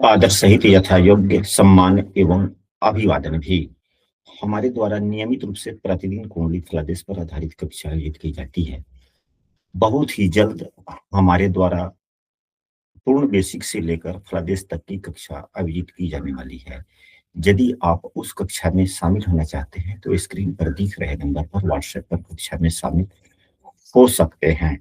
आदर सहित यथा योग्य सम्मान एवं अभिवादन भी हमारे द्वारा नियमित रूप से प्रतिदिन कुंडली फलादेश पर आधारित कक्षा आयोजित की जाती है। बहुत ही जल्द हमारे द्वारा पूर्ण बेसिक से लेकर फलादेश तक की कक्षा आयोजित की जाने वाली है। यदि आप उस कक्षा में शामिल होना चाहते हैं तो स्क्रीन पर दिख रहे नंबर पर व्हाट्सएप पर कक्षा में शामिल हो सकते हैं।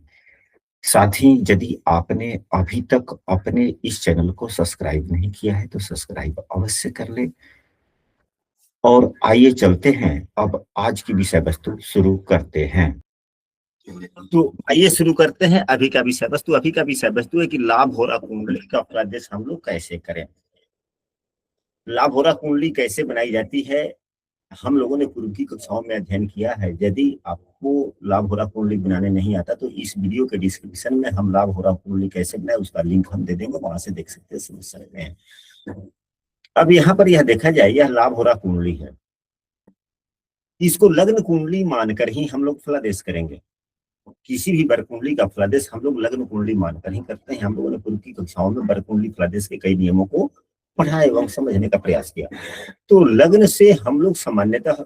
साथ ही यदि आपने अभी तक अपने इस चैनल को सब्सक्राइब नहीं किया है तो सब्सक्राइब अवश्य कर ले। और आइए चलते हैं, अब आज की विषय वस्तु शुरू करते हैं। तो आइए शुरू करते हैं अभी का विषय वस्तु। अभी का विषय वस्तु है कि लाभ होरा कुंडली का प्रादेश हम लोग कैसे करें। लाभ होरा कुंडली कैसे बनाई जाती है हम लोगों ने पूर्व की कक्षाओं में अध्ययन किया है। यदि आपको लाभ होरा कुंडली बनाने नहीं आता तो इस वीडियो के डिस्क्रिप्शन में हम लाभ होरा कुंडली कैसे बनाए उसका लिंक हम दे देंगे, वहां से देख सकते हैं, समझ सकते हैं। अब यहाँ पर यह देखा जाए, यह लाभ होरा कुंडली है, इसको लग्न कुंडली मानकर ही हम लोग फलादेश करेंगे। किसी भी वर कुंडली का फलादेश हम लोग लग्न कुंडली मानकर ही करते हैं। हम लोगों ने पूर्व की कक्षाओं में वर कुंडली फलादेश के कई नियमों को पढ़ा एवं समझने का प्रयास किया। तो लग्न से हम लोग सामान्यतः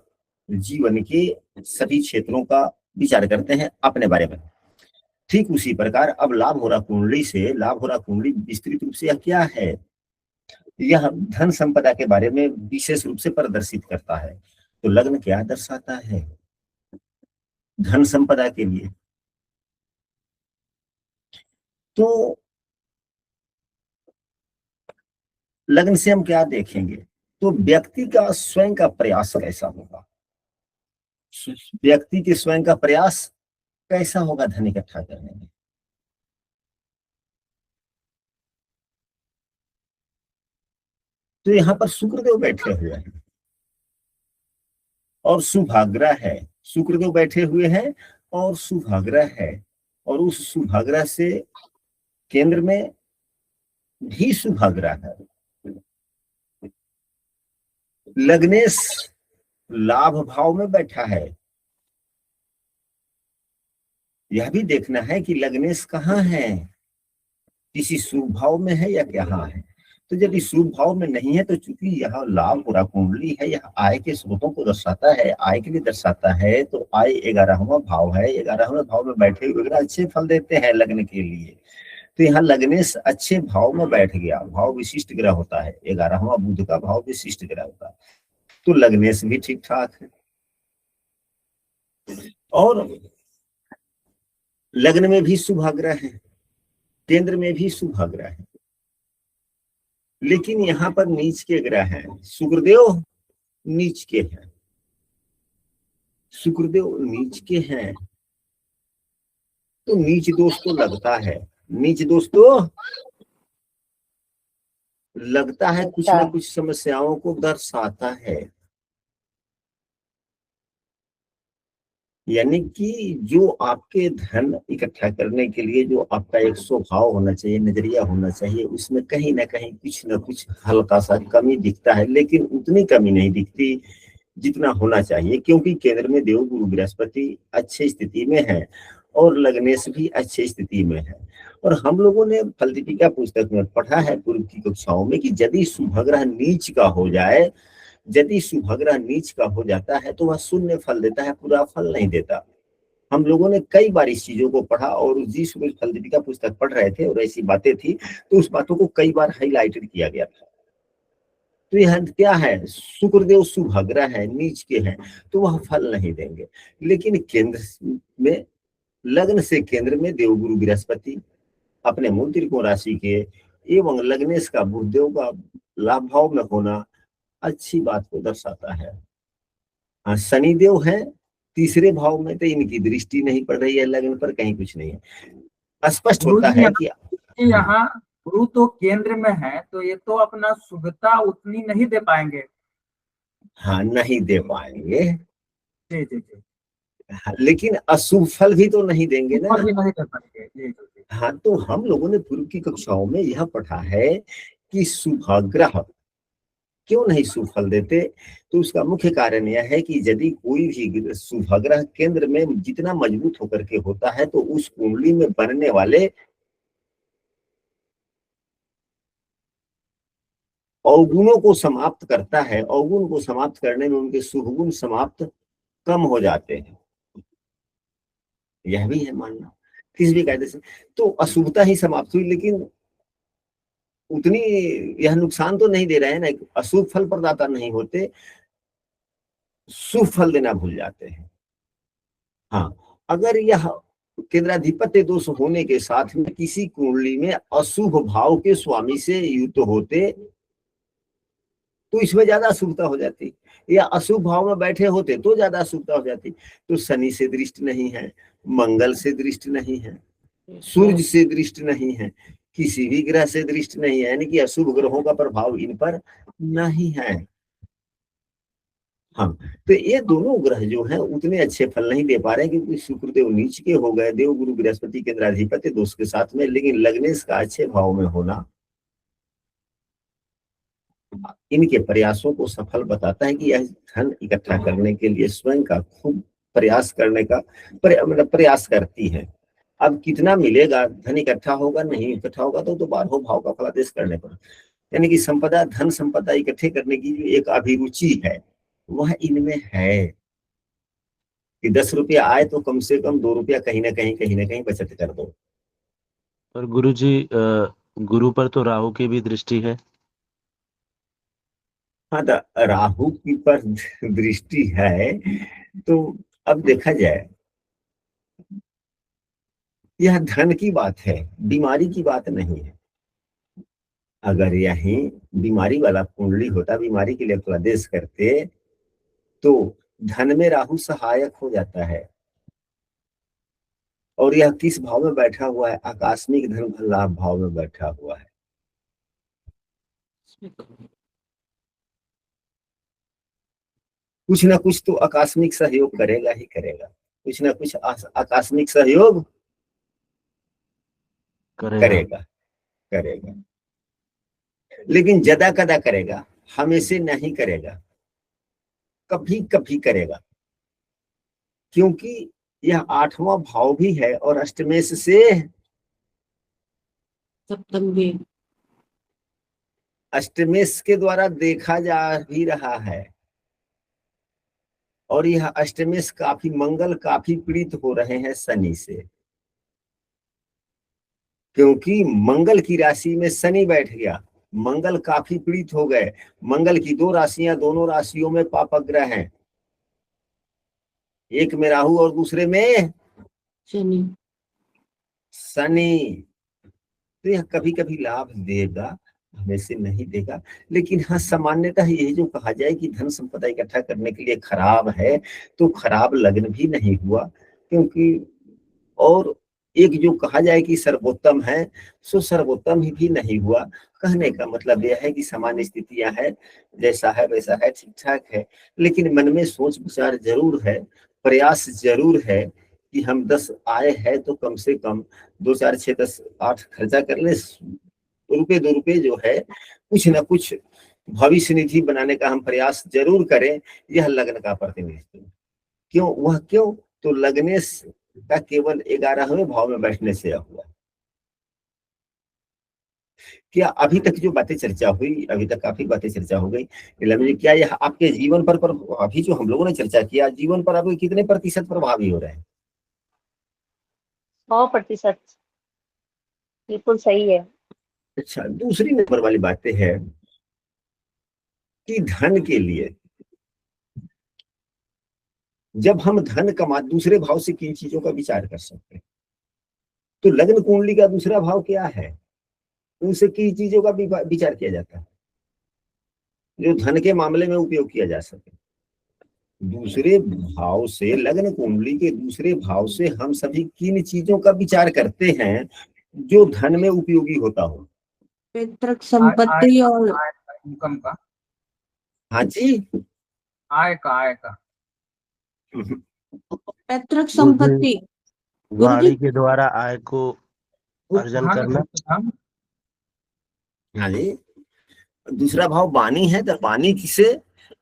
जीवन के सभी क्षेत्रों का विचार करते हैं अपने बारे में। ठीक उसी प्रकार अब लाभ होरा कुंडली से, लाभ होरा कुंडली विस्तृत रूप से यह क्या है, यह धन संपदा के बारे में विशेष रूप से प्रदर्शित करता है। तो लग्न क्या दर्शाता है, धन संपदा के लिए। तो लग्न से हम क्या देखेंगे, तो व्यक्ति का स्वयं का प्रयास कैसा होगा, व्यक्ति के स्वयं का प्रयास कैसा होगा धन इकट्ठा करने में। तो यहाँ पर शुक्रदेव बैठे हुए हैं और शुभाग्रह है, शुक्रदेव बैठे हुए हैं और शुभाग्रह है, और उस शुभाग्रह से केंद्र में भी शुभाग्रह है। लग्नेश लाभ भाव में बैठा है, यह भी देखना है कि लग्नेश कहाँ है, किसी शुभ भाव में है या कहाँ है। तो यदि शुभ भाव में नहीं है तो चूंकि यह लाभ होरा कुंडली है, यह आय के स्रोतों को दर्शाता है, आय के लिए दर्शाता है, तो आय 11वां भाव है, 11वें भाव में बैठे हुए ग्रह अच्छे फल देते हैं लग्न के लिए। तो यहाँ लग्नेश अच्छे भाव में बैठ गया, भाव विशिष्ट ग्रह होता है, 11वां बुध का भाव विशिष्ट ग्रह होता है, तो लग्नेश भी ठीक ठाक है। और लग्न में भी शुभाग्रह है, केंद्र में भी शुभाग्रह है, लेकिन यहाँ पर नीच के ग्रह हैं, शुक्रदेव नीच के हैं, शुक्रदेव नीच के हैं, तो नीच दोष तो लगता है, नीच दोष तो लगता है, कुछ ना कुछ समस्याओं को दर्शाता है। यानी कि जो आपके धन इकट्ठा करने के लिए जो आपका एक स्वभाव होना चाहिए, नजरिया होना चाहिए, उसमें कहीं ना कहीं कुछ ना कुछ हल्का सा कमी दिखता है, लेकिन उतनी कमी नहीं दिखती जितना होना चाहिए, क्योंकि केंद्र में देव गुरु बृहस्पति अच्छी स्थिति में है और लग्नेश भी अच्छी स्थिति में है। और हम लोगों ने फल दीपिका पुस्तक में पढ़ा है पूर्व की कक्षाओं में कि यदि शुभग्रह नीच का हो जाए, यदि शुभग्रह नीच का हो जाता है तो वह शून्य फल देता है, पूरा फल नहीं देता। हम लोगों ने कई बार इस चीजों को पढ़ा और जिस फल दीपिका पुस्तक पढ़ रहे थे और ऐसी बातें थी तो उस बातों को कई बार हाईलाइटेड किया गया था। तो यह क्या है, शुक्रदेव शुभाग्रह है, नीच के हैं, तो वह फल नहीं देंगे। लेकिन केंद्र में, लग्न से केंद्र में देवगुरु बृहस्पति अपने मूल त्रिकोण राशि के एवं लग्नेश का बुधदेव का लाभ भाव में होना अच्छी बात को दर्शाता है। हाँ, शनिदेव है तीसरे भाव में, तो इनकी दृष्टि नहीं पड़ रही है लग्न पर, कहीं कुछ नहीं है। स्पष्ट होता है कि यहाँ गुरु तो केंद्र में है, तो ये तो अपना शुभता उतनी नहीं दे पाएंगे। हाँ, नहीं दे पाएंगे। जी जी जी। हाँ, लेकिन अशुभ फल भी तो नहीं देंगे ना। भी नहीं कर पाएंगे। जी जी जी। हाँ, तो हम लोगों ने पूर्व की कक्षाओं में यह पढ़ा है कि शुभाग्रह क्यों नहीं शुभ फल देते, तो उसका मुख्य कारण यह है कि यदि कोई भी शुभाग्रह केंद्र में जितना मजबूत होकर के होता है तो उस कुंडली में बनने वाले अवगुणों को समाप्त करता है, अवगुण को समाप्त करने में उनके शुभ गुण समाप्त कम हो जाते हैं, यह भी है मानना किस भी कायदे से। तो अशुभता ही समाप्त हुई, लेकिन उतनी यह नुकसान तो नहीं दे रहे हैं ना, अशुभ फल प्रदाता नहीं होते, शुभ फल देना भूल जाते हैं। हाँ, अगर यह केंद्राधिपत्य दोष होने के साथ में किसी कुंडली में अशुभ भाव के स्वामी से युक्त होते तो इसमें ज्यादा अशुभता हो जाती, या अशुभ भाव में बैठे होते तो ज्यादा अशुभता हो जाती। तो शनि से दृष्टि नहीं है, मंगल से दृष्टि नहीं है, सूर्य से दृष्टि नहीं है, किसी भी ग्रह से दृष्टि नहीं है, यानी कि अशुभ ग्रहों का प्रभाव इन पर नहीं है। हाँ, तो ये दोनों ग्रह जो हैं उतने अच्छे फल नहीं दे पा रहे हैं, क्योंकि शुक्रदेव नीच के हो गए, देव गुरु बृहस्पति केंद्राधिपत्य दोष के साथ में, लेकिन लग्नेश का अच्छे भाव में होना इनके प्रयासों को सफल बताता है कि यह धन इकट्ठा करने के लिए स्वयं का खूब प्रयास करने का मतलब प्रयास करती है। अब कितना मिलेगा, धन इकट्ठा होगा नहीं इकट्ठा होगा तो 12 भाव का फलादेश करने पर, यानी कि संपदा, धन संपदा इकट्ठे करने की जो एक अभिरुचि है वह इनमें है कि 10 रुपया आए तो कम से कम 2 रुपया कहीं ना कहीं बचत कर दो। पर गुरुजी, गुरु पर तो राहु की भी दृष्टि है। हाँ, तो राहु की पर दृष्टि है, तो अब देखा जाए यह धन की बात है, बीमारी की बात नहीं है। अगर यही बीमारी वाला कुंडली होता, बीमारी के लिए फलादेश करते, तो धन में राहु सहायक हो जाता है। और यह किस भाव में बैठा हुआ है, आकस्मिक धन लाभ भाव में बैठा हुआ है। कुछ ना कुछ तो आकस्मिक सहयोग करेगा ही करेगा, कुछ ना कुछ आकस्मिक सहयोग करेगा करेगा, लेकिन ज्यादा कदा करेगा, हमेशा नहीं करेगा, कभी कभी करेगा, क्योंकि यह 8वां भाव भी है और अष्टमेश से सप्तम भी, अष्टमेश के द्वारा देखा जा भी रहा है। और यह अष्टमेश काफी, मंगल काफी पीड़ित हो रहे हैं शनि से, क्योंकि मंगल की राशि में शनि बैठ गया, मंगल काफी पीड़ित हो गए। मंगल की 2 राशियां, दोनों राशियों में पापग्रह हैं, एक में राहु और दूसरे में शनि। शनि। तो यह कभी कभी लाभ देगा, हमेशा नहीं देगा, लेकिन हाँ सामान्यतः यही जो कहा जाए कि धन संपदा इकट्ठा करने के लिए खराब है, तो खराब लग्न भी नहीं हुआ, क्योंकि और एक जो कहा जाए कि सर्वोत्तम है, सो सर्वोत्तम ही नहीं हुआ। कहने का मतलब यह है कि सामान्य स्थितियां है, जैसा है वैसा है, ठीक ठाक है, लेकिन मन में सोच विचार जरूर है, प्रयास जरूर है कि हम 10 आए हैं तो कम से कम 2 4 6 10 8 खर्चा कर ले, रुपए 2 रुपए जो है कुछ ना कुछ भविष्य निधि बनाने का हम प्रयास जरूर करें। यह लग्न का प्रतिनिधित्व क्यों, वह क्यों, तो लग्नेश का केवल 11वें भाव में बैठने से हुआ। क्या अभी तक जो बातें चर्चा हुई, अभी तक काफी बातें चर्चा हो गई, क्या यह आपके जीवन पर अभी जो हम लोगों ने चर्चा किया, जीवन पर अभी कितने प्रतिशत प्रभावी हो रहे हैं? 100% बिल्कुल सही है। अच्छा, दूसरी नंबर वाली बातें है कि धन के लिए जब हम धन कमा, दूसरे भाव से किन चीजों का विचार कर सकते हैं, तो लग्न कुंडली का दूसरा भाव क्या है, उनसे किन चीजों का विचार किया जाता है जो धन के मामले में उपयोग किया जा सके। दूसरे भाव से, लग्न कुंडली के दूसरे भाव से हम सभी किन चीजों का विचार करते हैं जो धन में उपयोगी होता हो? पैतृक संपत्ति और इनकम का, हाँ जी, आय का पैतृक संपत्ति, वाणी के द्वारा आय को अर्जन धन, करना। धन, हाँ जी, दूसरा भाव वाणी है, तो वाणी किसे,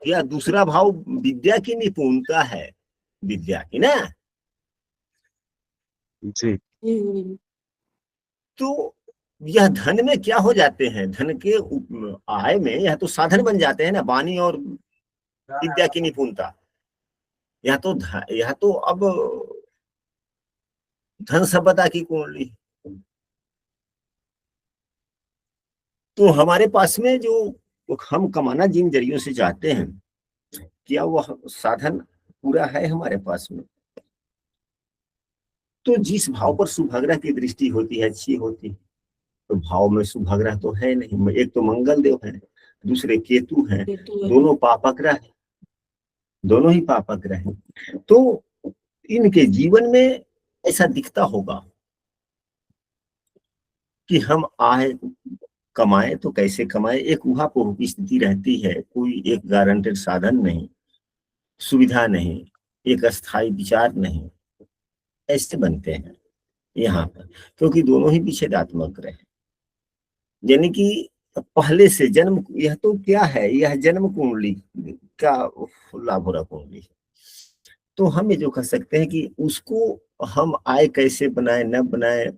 या दूसरा भाव विद्या की निपुणता है, विद्या की ना। जी। तो यह धन में क्या हो जाते हैं, धन के आय में यह तो साधन बन जाते हैं ना, वाणी और विद्या की निपुणता। यह तो अब धन संपदा की कुंडली। तो हमारे पास में जो हम कमाना जिन जरियों से चाहते हैं, क्या वह साधन पूरा है हमारे पास में? तो जिस भाव पर सुभग्रह की दृष्टि होती है, अच्छी होती है, तो भाव में शुभग्रह तो है नहीं। एक तो मंगल देव है, दूसरे केतु हैं, दोनों पापग्रह हैं, दोनों ही पापग्रह हैं। तो इनके जीवन में ऐसा दिखता होगा कि हम आए कमाए तो कैसे कमाए, एक ऊहापोह की स्थिति रहती है, कोई एक गारंटेड साधन नहीं, सुविधा नहीं, एक अस्थायी विचार नहीं, ऐसे बनते हैं यहाँ पर, क्योंकि दोनों ही विच्छेदात्मक रहे। यानी कि पहले से जन्म, यह तो क्या है, यह जन्म कुंडली का लाभ हो रहा कुंडली। तो हम ये जो कह सकते हैं कि उसको हम आय कैसे बनाए न बनाए,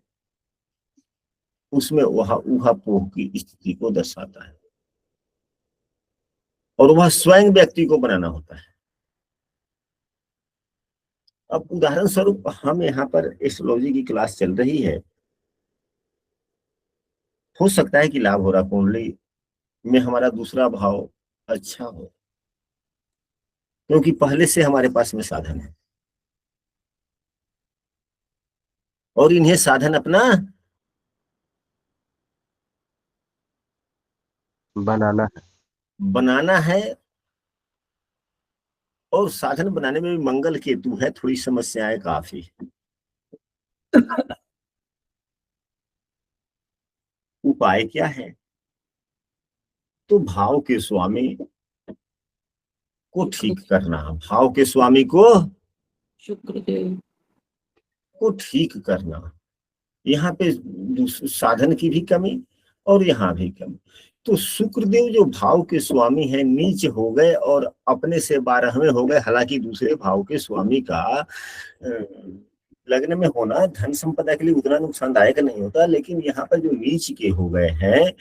उसमें वह ऊहापोह की स्थिति को दर्शाता है, और वह स्वयं व्यक्ति को बनाना होता है। अब उदाहरण स्वरूप हम यहाँ पर एस्ट्रोलॉजी की क्लास चल रही है, हो सकता है कि लाभ हो रहा कुंडली में हमारा दूसरा भाव अच्छा हो, क्योंकि पहले से हमारे पास में साधन है, और इन्हें साधन अपना बनाना है। और साधन बनाने में भी मंगल केतु है, थोड़ी समस्याएं काफी। उपाय क्या है? तो भाव के स्वामी को ठीक करना, भाव के स्वामी को शुक्रदेव को ठीक करना। यहाँ पे साधन की भी कमी और यहाँ भी कमी। तो शुक्रदेव जो भाव के स्वामी है नीच हो गए और अपने से 12वें हो गए। हालांकि दूसरे भाव के स्वामी का लग्न में होना धन संपदा के लिए उतना नुकसानदायक नहीं होता, लेकिन यहाँ पर जो नीच के हो गए हैं